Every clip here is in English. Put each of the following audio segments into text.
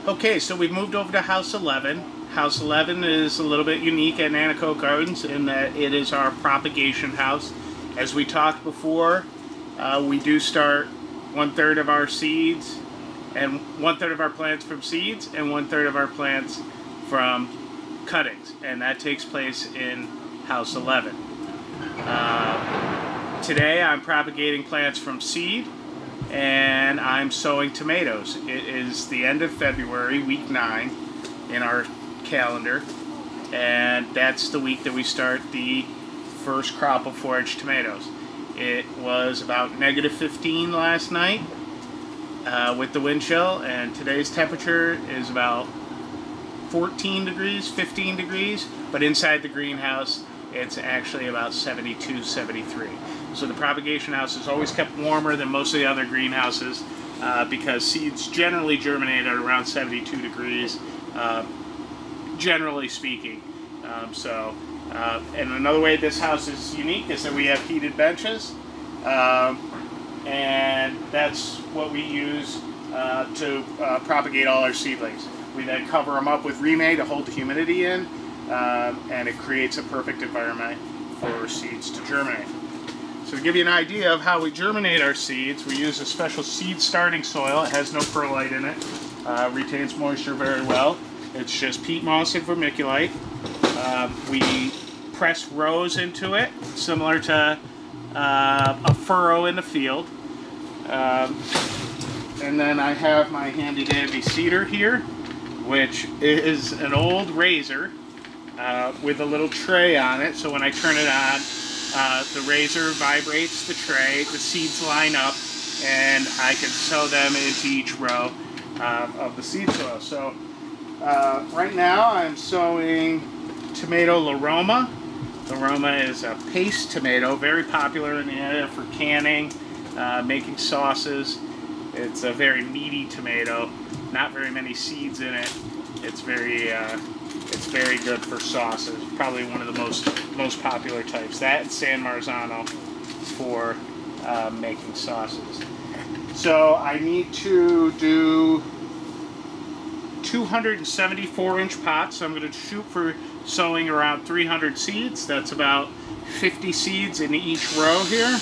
Okay, so we've moved over to House 11. House 11 is a little bit unique at Nanticoke Gardens in that it is our propagation house. As we talked before, we do start 1/3 of our seeds and 1/3 of our plants from seeds and 1/3 of our plants from cuttings, and that takes place in House 11. Today I'm propagating plants from seed, and I'm sowing tomatoes. It is the end of February, week 9 in our calendar, and that's the week that we start the first crop of forage tomatoes. It was about -15 last night with the wind chill, and today's temperature is about 14 degrees, 15 degrees, but inside the greenhouse it's actually about 72, 73. So the propagation house is always kept warmer than most of the other greenhouses because seeds generally germinate at around 72 degrees, generally speaking. And another way this house is unique is that we have heated benches, and that's what we use to propagate all our seedlings. We then cover them up with remay to hold the humidity in, and it creates a perfect environment for seeds to germinate. So to give you an idea of how we germinate our seeds, we use a special seed starting soil. It has no perlite in it, retains moisture very well. It's just peat moss and vermiculite. We press rows into it, similar to a furrow in the field. And then I have my handy dandy seeder here, which is an old razor with a little tray on it, so when I turn it on, the razor vibrates the tray, the seeds line up, and I can sow them into each row of the seed soil. So right now I'm sowing tomato La Roma. La Roma is a paste tomato, very popular in the area for canning, making sauces. It's a very meaty tomato, not very many seeds in it. It's very good for sauces. Probably one of the most popular types. That and San Marzano for making sauces. So I need to do 274-inch pots. So I'm going to shoot for sowing around 300 seeds. That's about 50 seeds in each row here.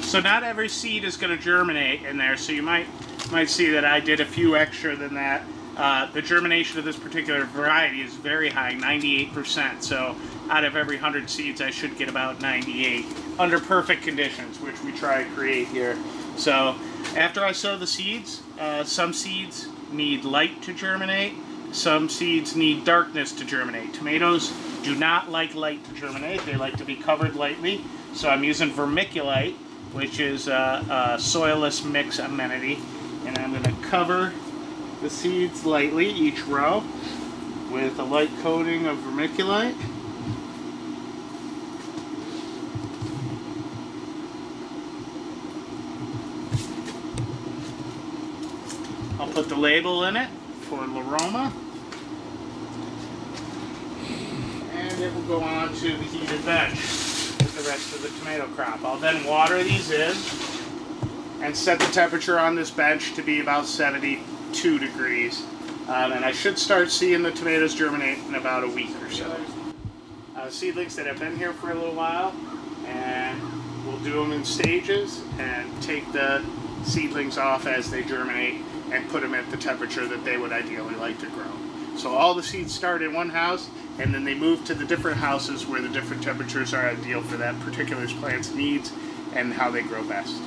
So not every seed is going to germinate in there, so you might see that I did a few extra than that. The germination of this particular variety is very high, 98%. So out of every 100 seeds, I should get about 98 under perfect conditions, which we try to create here. So after I sow the seeds, some seeds need light to germinate. Some seeds need darkness to germinate. Tomatoes do not like light to germinate. They like to be covered lightly. So I'm using vermiculite, which is a soilless mix amenity, and I'm going to cover the seeds lightly, each row, with a light coating of vermiculite. I'll put the label in it for La Roma, and it will go on to the heated bench the rest of the tomato crop. I'll then water these in and set the temperature on this bench to be about 72 degrees. And I should start seeing the tomatoes germinate in about a week or so. Seedlings that have been here for a little while, and we'll do them in stages and take the seedlings off as they germinate and put them at the temperature that they would ideally like to grow. So all the seeds start in one house, and then they move to the different houses where the different temperatures are ideal for that particular plant's needs and how they grow best.